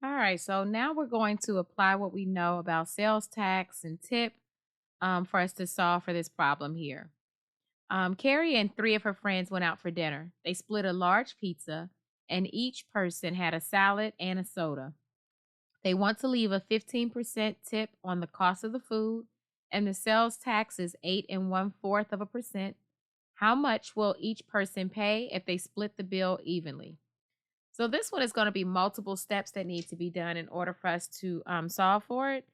All right, so now we're going to apply what we know about sales tax and tip for us to solve for this problem here. Carrie and three of her friends went out for dinner. They split a large pizza, and each person had a salad and a soda. They want to leave a 15% tip on the cost of the food, and the sales tax is 8 and 1/4%. How much will each person pay if they split the bill evenly? So this one is going to be multiple steps that need to be done in order for us to solve for it.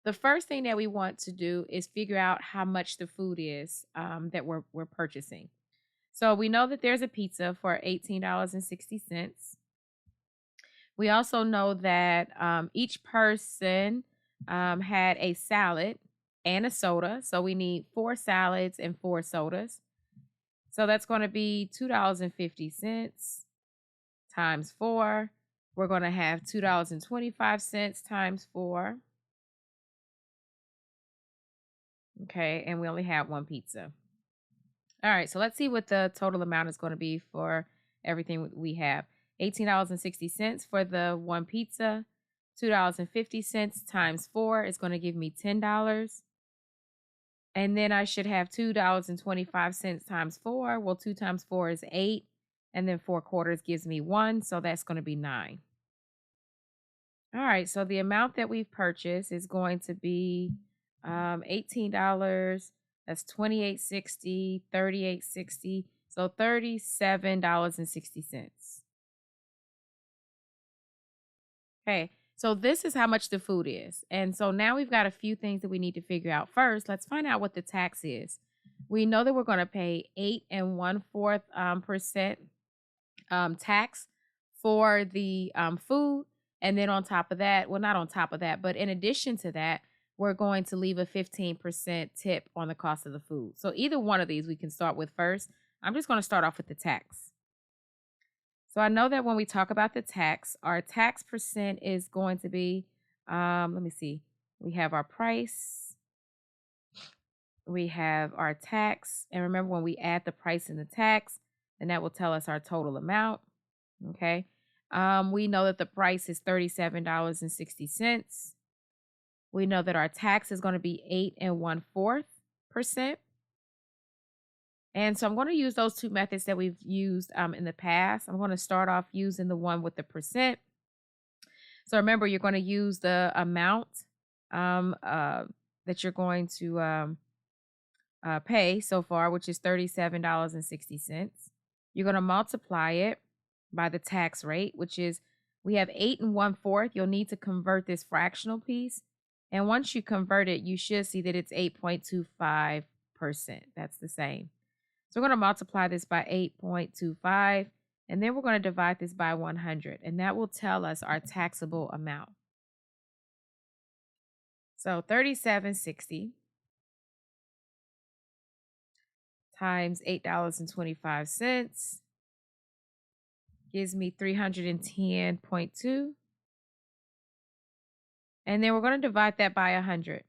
The first thing that we want to do is figure out how much the food is that we're purchasing. So we know that there's a pizza for $18.60. We also know that each person had a salad and a soda. So we need four salads and four sodas. So that's going to be $2.50 times 4. We're going to have $2.25 times 4. Okay, and we only have one pizza. All right, so let's see what the total amount is going to be for everything we have. $18.60 for the one pizza. $2.50 times 4 is going to give me $10. And then I should have $2.25 times 4. Well, 2 times 4 is 8. And then 4/4 gives me 1. So that's going to be 9. All right, so the amount that we've purchased is going to be $18. That's 28.60, 38.60, so $37.60. Okay, so this is how much the food is. And so now we've got a few things that we need to figure out. First, let's find out what the tax is. We know that we're going to pay 8 and 1/4% tax for the food. And then on top of that, well, not on top of that, but in addition to that, we're going to leave a 15% tip on the cost of the food. So either one of these we can start with first. I'm just going to start off with the tax. So I know that when we talk about the tax, our tax percent is going to be, let me see, we have our price, we have our tax. And remember, when we add the price and the tax, then that will tell us our total amount. Okay. We know that the price is $37.60. We know that our tax is going to be 8 and 1/4%. And so I'm going to use those two methods that we've used in the past. I'm going to start off using the one with the percent. So remember, you're going to use the amount that you're going to pay so far, which is $37.60. You're going to multiply it by the tax rate, which is we have 8 and 1/4. You'll need to convert this fractional piece. And once you convert it, you should see that it's 8.25%. That's the same. So we're going to multiply this by 8.25, and then we're going to divide this by 100, and that will tell us our taxable amount. So 37.60 times $8.25 gives me 310.2. And then we're going to divide that by 100.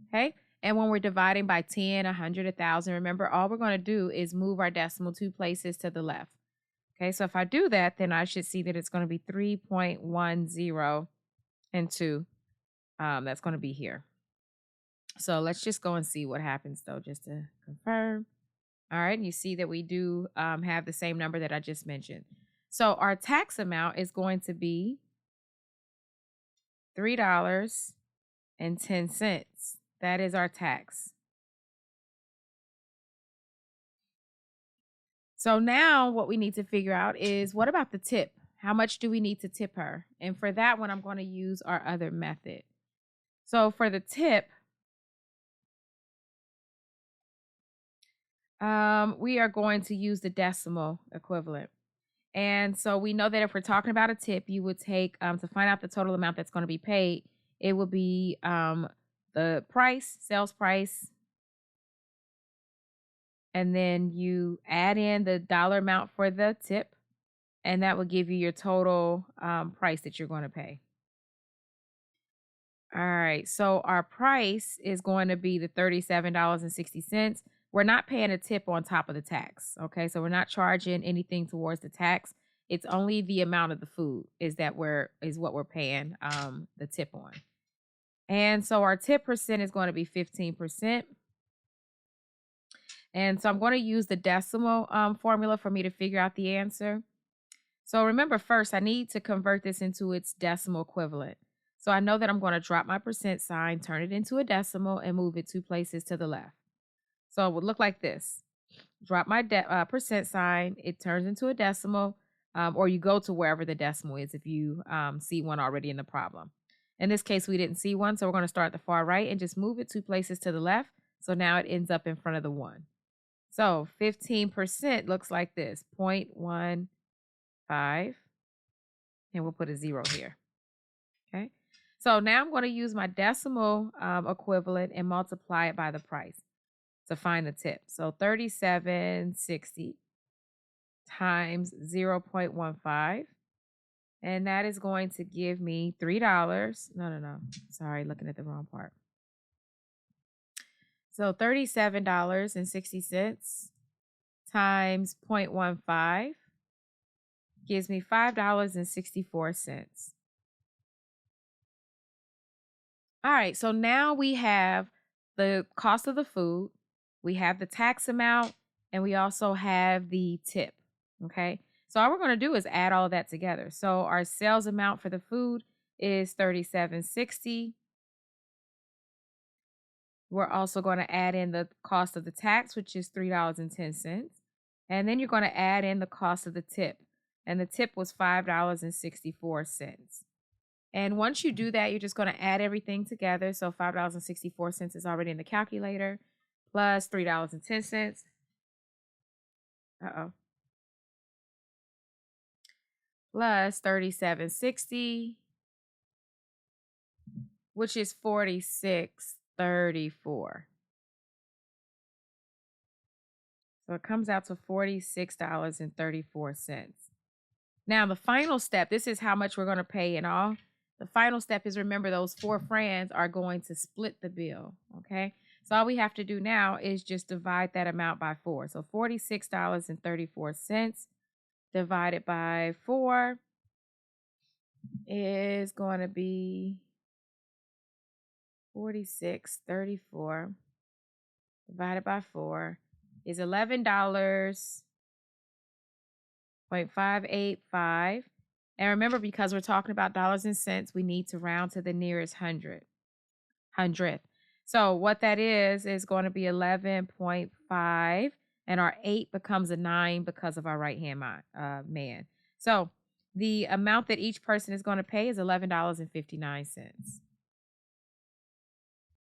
Okay. And when we're dividing by 10, 100, 1,000, remember, all we're going to do is move our decimal 2 places to the left. Okay. So if I do that, then I should see that it's going to be 3.10 and 2. That's going to be here. So let's just go and see what happens, though, just to confirm. All right. And you see that we do have the same number that I just mentioned. So our tax amount is going to be $3.10. That is our tax. So now what we need to figure out is, what about the tip? How much do we need to tip her? And for that one, I'm going to use our other method. So for the tip, we are going to use the decimal equivalent. And so we know that if we're talking about a tip, you would take to find out the total amount that's going to be paid, it would be the price, sales price, and then you add in the dollar amount for the tip, and that will give you your total price that you're going to pay. All right, so our price is going to be the $37.60. We're not paying a tip on top of the tax. Okay, so we're not charging anything towards the tax. It's only the amount of the food is what we're paying the tip on. And so our tip percent is going to be 15%. And so I'm going to use the decimal formula for me to figure out the answer. So remember, first, I need to convert this into its decimal equivalent. So I know that I'm going to drop my percent sign, turn it into a decimal, and move it 2 places to the left. So it would look like this. Drop my percent sign, it turns into a decimal, or you go to wherever the decimal is if you see one already in the problem. In this case, we didn't see one, so we're going to start at the far right and just move it 2 places to the left. So now it ends up in front of the 1. So 15% looks like this, 0.15, and we'll put a 0 here. Okay. So now I'm going to use my decimal equivalent and multiply it by the price to find the tip. So 37.60 times 0.15. And that is going to give me $3. No. Sorry, looking at the wrong part. So $37.60 times 0.15 gives me $5.64. All right, so now we have the cost of the food, we have the tax amount, and we also have the tip. Okay, so all we're going to do is add all of that together. So our sales amount for the food is $37.60. We're also going to add in the cost of the tax, which is $3.10. And then you're going to add in the cost of the tip. And the tip was $5.64. And once you do that, you're just going to add everything together. So $5.64 is already in the calculator, plus $3.10. Plus $37.60, which is $46.34. So it comes out to $46.34. Now, the final step, this is how much we're going to pay in all. The final step is, remember, those 4 friends are going to split the bill, okay? So all we have to do now is just divide that amount by 4. So $46.34 divided by 4 is going to be 46.34 divided by 4 is $11.585. And remember, because we're talking about dollars and cents, we need to round to the nearest hundredth. So what that is going to be 11.5, and our 8 becomes a 9 because of our right-hand man. So the amount that each person is going to pay is $11.59.